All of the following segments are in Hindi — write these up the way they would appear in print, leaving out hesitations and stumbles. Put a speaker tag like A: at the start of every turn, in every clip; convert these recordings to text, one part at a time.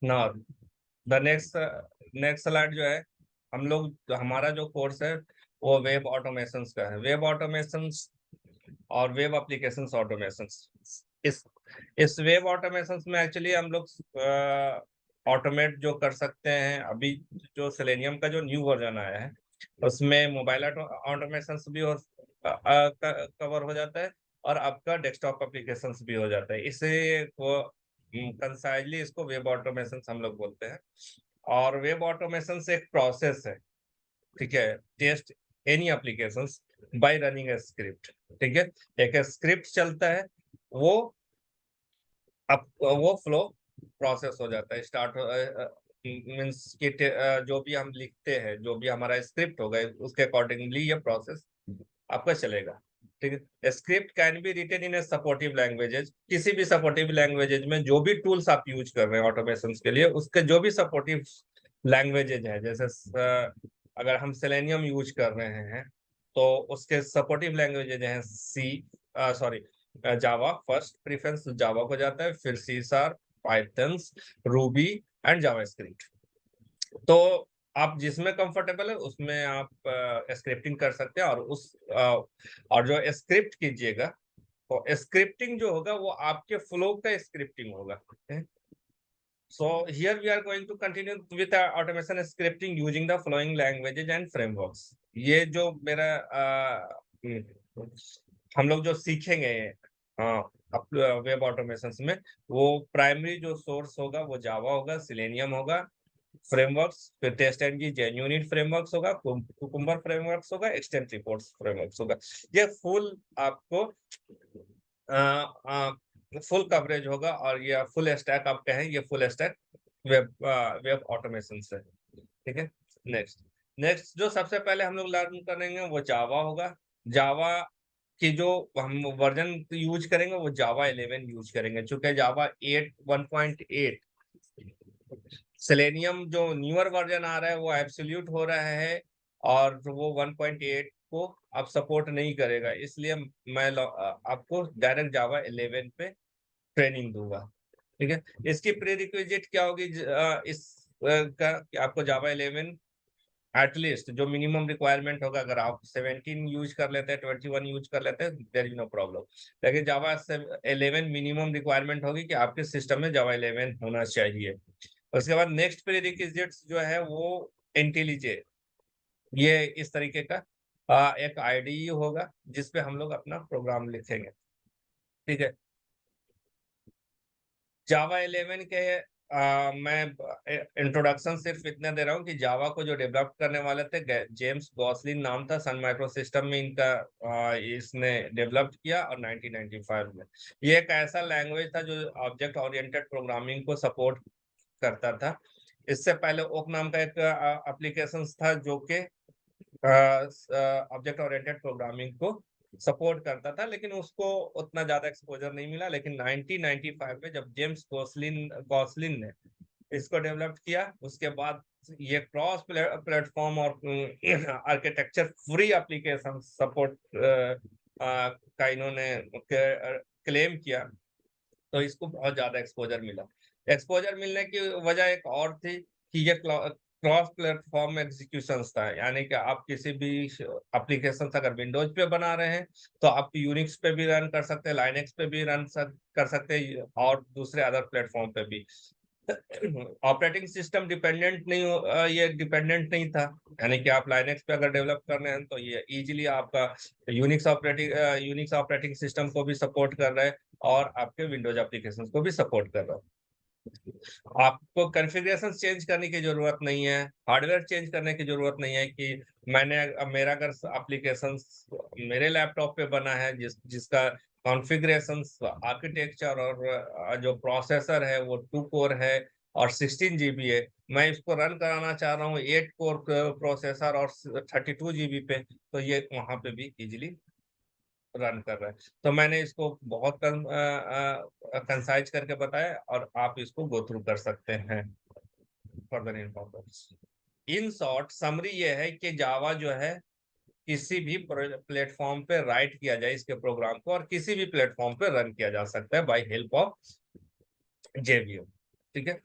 A: ना द नेक्स्ट नेक्स्ट स्लाइड जो है, हम लोग हमारा जो कोर्स है वो वेब ऑटोमेशंस का है। वेब ऑटोमेशंस और वेब एप्लीकेशंस ऑटोमेशंस, इस इस वेब ऑटोमेशंस में एक्चुअली हम लोग ऑटोमेट जो कर सकते हैं। अभी जो सेलेनियम का जो न्यू वर्जन आया है उसमें मोबाइल ऑटोमेशंस भी कवर हो जाता है और आपका डेस्कटॉप एप्लीकेशंस भी हो जाता है। इसे वो कंसाइजली इसको वेब ऑटोमेशंस हम लोग बोलते हैं। और वेब ऑटोमेशंस एक प्रोसेस है, ठीक है, test any applications by running a script. ठीक है, एक स्क्रिप्ट चलता है, वो अब वो फ्लो प्रोसेस हो जाता है, स्टार्ट मीन्स कि जो भी हम लिखते हैं, जो भी हमारा स्क्रिप्ट होगा उसके अकॉर्डिंगली ये प्रोसेस आपका चलेगा। ठीक है, script can be written in a supportive languages. किसी भी सपोर्टिव लैंग्वेजेज में जो भी टूल्स आप यूज कर रहे हैं ऑटोमेशन के लिए, उसके जो भी सपोर्टिव लैंग्वेजेज है, जैसे अगर हम सेलेनियम यूज कर रहे हैं तो उसके सपोर्टिव लैंग्वेजेज हैं C, sorry, Java. First preference Java को जाता है, फिर C sharp, Python, Ruby and JavaScript. तो आप जिसमें कंफर्टेबल है उसमें आप स्क्रिप्टिंग कर सकते हैं। और जो स्क्रिप्ट कीजिएगा तो स्क्रिप्टिंग जो होगा वो आपके फ्लो का स्क्रिप्टिंग होगा। So here we are going to continue with the automation scripting using the following languages and frameworks. ये जो मेरा हम लोग जो सीखेंगे वेब ऑटोमेशन में, वो प्राइमरी जो सोर्स होगा वो जावा होगा, सिलेनियम होगा, फ्रेमवर्क्स फिर टेस्ट एंड की जेन्युइन फ्रेमवर्क्स होगा, कुकुम्बर फ्रेमवर्क्स होगा, एक्सटेंट रिपोर्ट्स फ्रेमवर्क्स होगा। ये फुल आपको फुल कवरेज होगा और ये फुल स्टैक आप कहें, ये full stack web web automation से। ठीक है, नेक्स्ट नेक्स्ट जो सबसे पहले हम लोग लर्न करेंगे वो जावा होगा। जावा की जो हम वर्जन यूज करेंगे वो जावा 11 यूज करेंगे, चूंकि जावा 8 1.8 सेलेनियम जो न्यूअर वर्जन आ रहा है वो एब्सोल्यूट हो रहा है और वो 1.8 को अब सपोर्ट नहीं करेगा, इसलिए मैं आपको डायरेक्ट जावा 11 पे ट्रेनिंग दूंगा। ठीक है, इसकी प्रीरिक्विजिट क्या होगी इस का कि आपको जावा 11 एटलीस्ट जो मिनिमम रिक्वायरमेंट होगा, अगर आप 17 यूज कर लेते हैं, 21 यूज कर लेते हैं, देयर इज नो प्रॉब्लम। लेकिन जावा 11 मिनिमम रिक्वायरमेंट होगी कि आपके सिस्टम में जावा 11 होना चाहिए। उसके बाद नेक्स्ट प्रीरिक्विजिट्स जो है वो इंटेलिजे, ये इस तरीके का एक आईडीई होगा जिसपे हम लोग अपना प्रोग्राम लिखेंगे। ठीक है, जावा 11 के मैं इंट्रोडक्शन सिर्फ इतना दे रहा हूँ कि जावा को जो डेवलप करने वाले थे जेम्स गॉसलिन नाम था, सन माइक्रो सिस्टम में इनका इसने डेवलप किया और 1995 में। ये एक ऐसा लैंग्वेज था जो ऑब्जेक्ट ओरिएंटेड प्रोग्रामिंग को सपोर्ट करता था। इससे पहले ओक नाम का एक एप्लीकेशन था जो कि ऑब्जेक्ट ओरिएंटेड प्रोग्रामिंग को सपोर्ट करता था, लेकिन उसको उतना ज्यादा एक्सपोजर नहीं मिला। लेकिन 1995 में जब जेम्स गॉसलिन ने इसको डेवलप किया, उसके बाद ये क्रॉस प्लेटफॉर्म और आर्किटेक्चर फ्री एप्लीकेशन सपोर्ट का इन्होंने क्लेम किया, तो इसको बहुत ज्यादा एक्सपोजर मिला। एक्सपोजर मिलने की वजह एक और थी कि ये क्रॉस प्लेटफॉर्म एग्जीक्यूशन था, यानी कि आप किसी भी एप्लीकेशन अगर विंडोज पे बना रहे हैं तो आप यूनिक्स पे भी रन कर सकते हैं, लाइनेक्स पे भी कर सकते हैं और दूसरे अदर प्लेटफॉर्म पे भी। ऑपरेटिंग सिस्टम डिपेंडेंट नहीं ये डिपेंडेंट नहीं था, यानी कि आप लाइनेक्स पे अगर डेवलप कर रहे हैं तो ये इजीली आपका यूनिक्स ऑपरेटिंग सिस्टम को भी सपोर्ट कर रहा है और आपके विंडोज एप्लीकेशन को भी सपोर्ट कर रहा है। आपको कॉन्फ़िगरेशन चेंज करने की जरूरत नहीं है, हार्डवेयर चेंज करने की जरूरत नहीं है कि मेरा अगर एप्लीकेशन मेरे लैपटॉप पे बना है जिसका कॉन्फ़िगरेशन आर्किटेक्चर और जो प्रोसेसर है वो 2 कोर है और 16 जीबी है, मैं इसको रन कराना चाह रहा हूँ 8 कोर प्रोसेसर और 32 जीबी पे, तो ये वहां पे भी इजीली रन कर रहा है। तो मैंने इसको बहुत कंसाइज करके बताया और आप इसको गो थ्रू कर सकते हैं further information. In short summary ये है कि जावा जो है किसी भी प्लेटफॉर्म पे राइट किया जाए इसके प्रोग्राम को, और किसी भी प्लेटफॉर्म पे रन किया जा सकता है बाय हेल्प ऑफ JVM। ठीक है।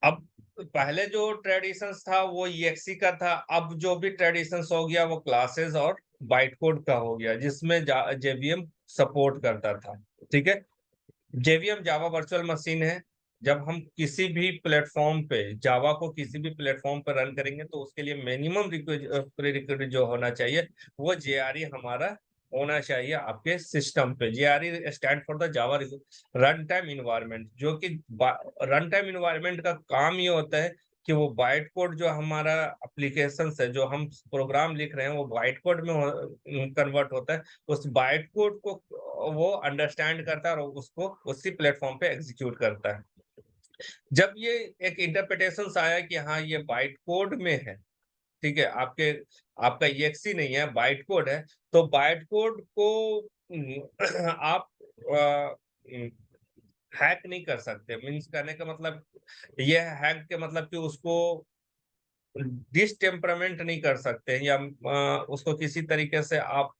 A: अब पहले जो ट्रेडिशंस था वो EXE का था, अब जो भी ट्रेडिशंस हो गया वो क्लासेस और बाइट कोड का हो गया, जिसमें JVM सपोर्ट करता था। ठीक है। JVM जावा वर्चुअल मशीन है। जब हम किसी भी प्लेटफॉर्म पे जावा को किसी भी प्लेटफॉर्म पर रन करेंगे तो उसके लिए मिनिमम प्रीरिक्विजिट जो होना चाहिए वो JRE हमारा होना चाहिए आपके सिस्टम पे। JRE stand for the Java run time environment, जो कि रन टाइम इन्वायरमेंट का काम ये होता है कि वो बाइट कोड जो हमारा एप्लीकेशन है, जो हम प्रोग्राम लिख रहे हैं, वो बाइट कोड में कन्वर्ट होता है। उस बाइट कोड को वो अंडरस्टैंड करता है और उसको उसी प्लेटफॉर्म पे एग्जीक्यूट करता है। जब ये एक इंटरप्रिटेशन आया कि हाँ ये बाइट कोड में है, ठीक है, आपका EXE नहीं है, बाइट कोड है, तो बाइट कोड को आप हैक नहीं कर सकते। मीन्स करने का मतलब ये हैक के मतलब कि उसको डिसटेम्परामेंट नहीं कर सकते, या उसको किसी तरीके से आप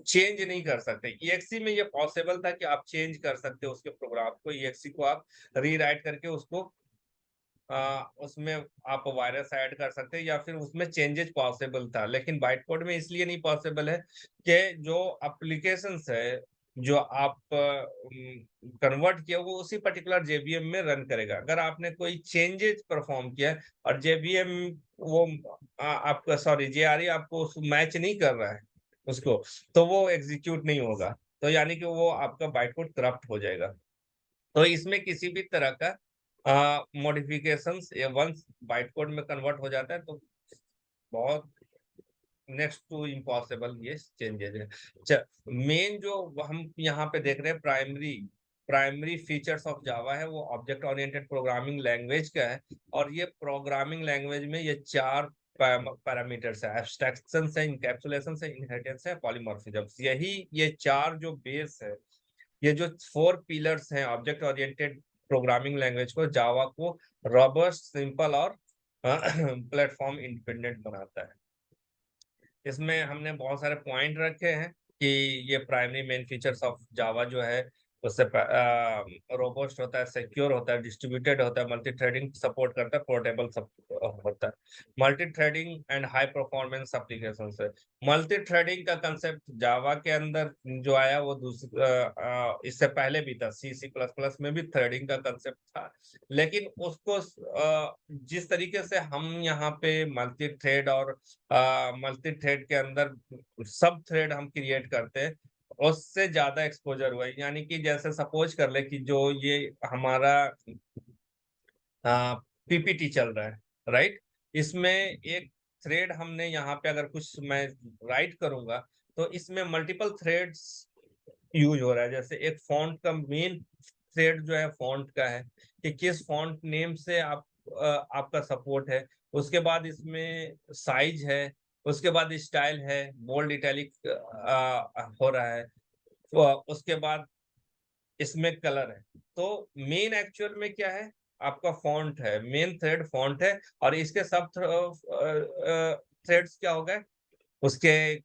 A: चेंज नहीं कर सकते। EXE में ये पॉसिबल था कि आप चेंज कर सकते हो उसके प्रोग्राम को, EXE को आप रीराइट करके उसको उसमें आप वायरस ऐड कर सकते हैं, या फिर उसमें चेंजेस पॉसिबल था। लेकिन बाइट कोड में इसलिए नहीं पॉसिबल है कि जो एप्लीकेशंस है जो आप कन्वर्ट किया वो उसी पर्टिकुलर JVM में रन करेगा। अगर आपने कोई चेंजेस परफॉर्म किया है और JVM वो आपका सॉरी JRE आपको मैच नहीं कर रहा है उसको, तो वो एग्जीक्यूट नहीं होगा, तो यानी कि वो आपका बाइट कोड करप्ट हो जाएगा। तो इसमें किसी भी तरह का मॉडिफिकेशंस वंस बाइट कोड में कन्वर्ट हो जाता है तो बहुत नेक्स्ट टू इम्पॉसिबल ये चेंजेस है। मेन जो हम यहाँ पे देख रहे हैं प्राइमरी फीचर्स ऑफ जावा है वो ऑब्जेक्ट ओरिएंटेड प्रोग्रामिंग लैंग्वेज का है। और ये प्रोग्रामिंग लैंग्वेज में ये 4 पैरामीटर्स है: एब्स्ट्रैक्शन है, इनकैप्सुलेशन है, इनहेरिटेंस है, पॉलीमॉर्फिज्म। यही ये 4 जो बेस है, ये जो 4 पिलर्स हैं ऑब्जेक्ट ओरिएंटेड प्रोग्रामिंग लैंग्वेज को, जावा को रॉबस्ट, सिंपल और प्लेटफॉर्म इंडिपेंडेंट बनाता है। इसमें हमने बहुत सारे पॉइंट रखे हैं कि ये primary main features of Java जो है उससे रोबस्ट होता है, सिक्योर होता है, डिस्ट्रीब्यूटेड होता है, मल्टी थ्रेडिंग सपोर्ट करता है, पोर्टेबल होता है, multi threading and high performance application है। मल्टी थ्रेडिंग का कंसेप्ट जावा के अंदर जो आया वो इससे पहले भी था, C++ में भी थ्रेडिंग का कंसेप्ट था। लेकिन उसको जिस तरीके से हम यहाँ पे मल्टी थ्रेड और मल्टी थ्रेड के अंदर सब थ्रेड हम क्रिएट करते हैं, उससे ज्यादा एक्सपोजर हुआ है। यानी कि जैसे सपोज कर ले कि जो ये हमारा PPT चल रहा है, राइट, इसमें एक थ्रेड हमने यहाँ पे अगर कुछ मैं राइट करूंगा तो इसमें मल्टीपल थ्रेड्स यूज हो रहा है। जैसे एक फॉन्ट का मेन थ्रेड जो है फॉन्ट का है कि किस फॉन्ट नेम से आपका सपोर्ट है, उसके बाद इसमें साइज है, उसके बाद स्टाइल है, बोल्ड इटैलिक हो रहा है, तो उसके बाद इसमें कलर है। तो मेन एक्चुअल में क्या है, आपका फॉन्ट है, मेन थ्रेड फॉन्ट है, और इसके सब थ्रेड्स क्या हो गए, उसके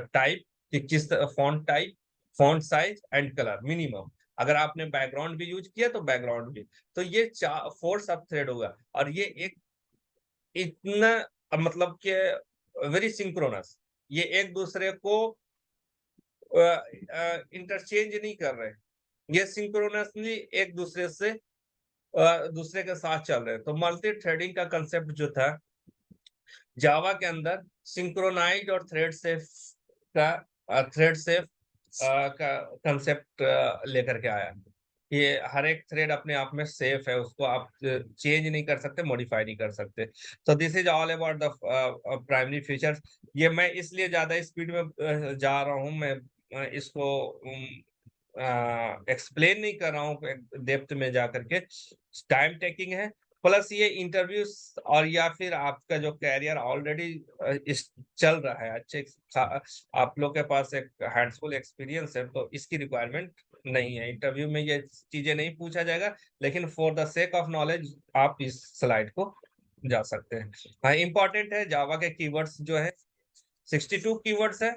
A: टाइप कि किस font type, font size and colour minimum. अगर आपने बैकग्राउंड भी यूज किया तो बैकग्राउंड भी, तो ये 4 सब थ्रेड होगा। और ये एक इतना मतलब कि वेरी सिंक्रोनस, ये एक दूसरे को इंटरचेंज नहीं कर रहे, ये सिंक्रोनसली एक दूसरे से दूसरे के साथ चल रहे हैं। तो मल्टी थ्रेडिंग का कंसेप्ट जो था जावा के अंदर, सिंक्रोनाइज और थ्रेड सेफ का कंसेप्ट लेकर के आया। ये हर एक थ्रेड अपने आप में सेफ है, उसको आप चेंज नहीं कर सकते, मॉडिफाई नहीं कर सकते। तो this is all about the primary features. ये मैं इसलिए ज्यादा स्पीड में जा रहा हूँ, मैं इसको एक्सप्लेन नहीं कर रहा हूँ डेप्थ में जा करके, टाइम टेकिंग है। प्लस ये इंटरव्यूज और या फिर आपका जो कैरियर ऑलरेडी चल रहा है अच्छे, आप लोग के पास एक हैंडफुल एक्सपीरियंस है, तो इसकी रिक्वायरमेंट नहीं है। इंटरव्यू में ये चीजें नहीं पूछा जाएगा, लेकिन for the sake of knowledge आप इस स्लाइड को जा सकते हैं। हाँ, इंपॉर्टेंट है जावा के कीवर्ड्स जो है 62 कीवर्ड्स है,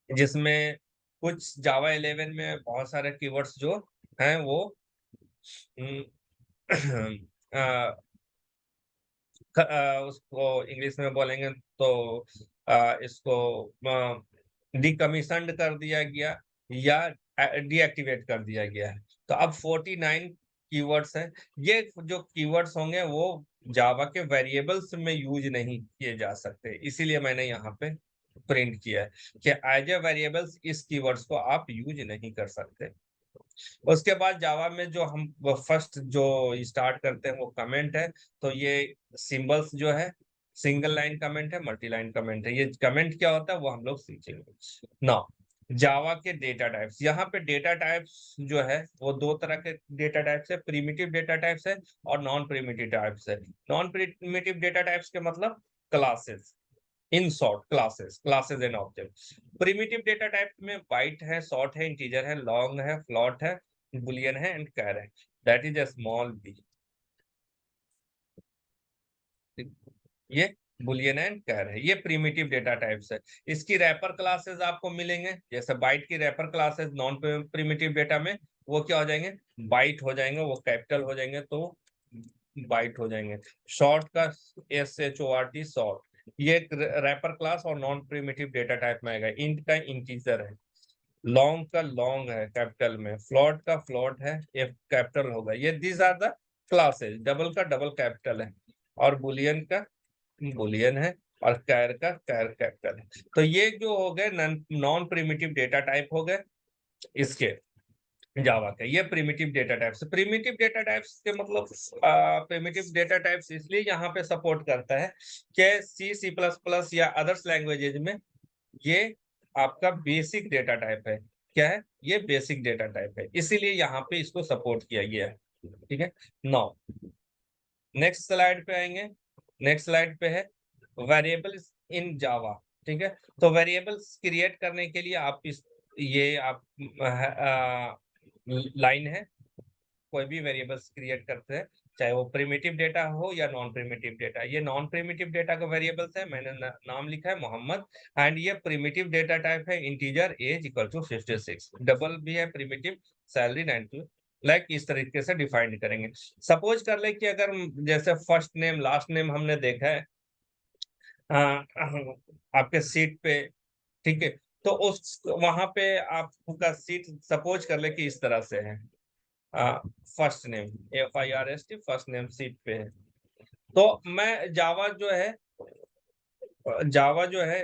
A: जिसमें कुछ जावा 11 में बहुत सारे कीवर्ड्स जो हैं वो अ, उसको इंग्लिश में बोलेंगे तो इसको डिकमीशन्ड कर दिया गया या डीएक्टिवेट कर दिया गया है। तो अब 49 कीवर्ड्स हैं। ये जो कीवर्ड्स होंगे वो जावा के वेरिएबल्स में यूज नहीं किए जा सकते, इसीलिए मैंने यहाँ पे प्रिंट किया है कि एज ए वेरिएबल्स इस कीवर्ड्स को आप यूज नहीं कर सकते। उसके बाद जावा में जो हम फर्स्ट जो स्टार्ट करते हैं वो कमेंट है। तो ये सिंबल्स जो है सिंगल लाइन कमेंट है, मल्टी लाइन कमेंट है। ये कमेंट क्या होता है वो हम लोग सीखेंगे नाउ। जावा के डेटा टाइप्स, यहाँ पे डेटा टाइप्स जो है वो दो तरह के डेटा टाइप्स है, प्रिमिटिव डेटा टाइप्स है और नॉन प्रिमिटिव टाइप्स है। नॉन प्रिमिटिव डेटा टाइप्स के मतलब classes, in short classes and object. Primitive data type में बाइट है, शॉर्ट है, इंटीजर है, लॉन्ग है, फ्लोट है, बुलियन है एंड कैर है। That is a small b. ये बुलियन एंड कैर है, ये प्रिमिटिव डेटा टाइप्स है। इसकी रैपर क्लासेस आपको मिलेंगे, जैसे बाइट की wrapper classes non primitive data में वो क्या हो जाएंगे, बाइट हो जाएंगे, वो कैपिटल हो जाएंगे तो बाइट हो जाएंगे। शॉर्ट का SHORT शॉर्ट, ये रैपर क्लास और नॉन प्रिमिटिव डेटा टाइप में आएगा। इंट का इंटीजर है, लॉन्ग का लॉन्ग है कैपिटल में, फ्लोट का फ्लोट है, F कैपिटल होगा। ये these are the classes. Double का डबल कैपिटल है और बुलियन का बुलियन है और कैर का कैर कैपिटल है। तो ये जो हो गए नॉन प्रिमिटिव डेटा टाइप हो गए इसके जावा के। ये primitive data types, primitive data types के मतलब प्रिमिटिव डेटा टाइप्स इसलिए यहाँ पे सपोर्ट करता है कि C++ या अदर्स लैंग्वेजेज में ये आपका बेसिक डेटा टाइप है। क्या है ये, बेसिक डेटा टाइप है, इसीलिए यहाँ पे इसको सपोर्ट किया गया है। ठीक है, नाउ नेक्स्ट स्लाइड पे आएंगे। नेक्स्ट स्लाइड पे है वेरिएबल्स इन जावा। ठीक है, तो वेरिएबल्स क्रिएट करने के लिए आप इस ये आप लाइन है, कोई भी वेरिएबल्स क्रिएट करते हैं, चाहे वो प्रिमिटिव डेटा हो या नॉन प्रिमिटिव डेटा। ये नॉन प्रिमिटिव डेटा का वेरिएबल्स है, मैंने नाम लिखा है मोहम्मद। एंड ये प्रिमिटिव डेटा टाइप है integer as equal to 56। Double भी है प्रिमिटिव, सैलरी 92। लाइक इस तरीके से डिफाइन करेंगे। सपोज कर ले कि अगर जैसे फर्स्ट नेम लास्ट नेम हमने देखा है आपके सीट पे, ठीक है, तो उस वहां पे आपका सीट सपोज कर ले कि इस तरह से है, first name FIRST first name seat पे है। तो मैं जावा जो है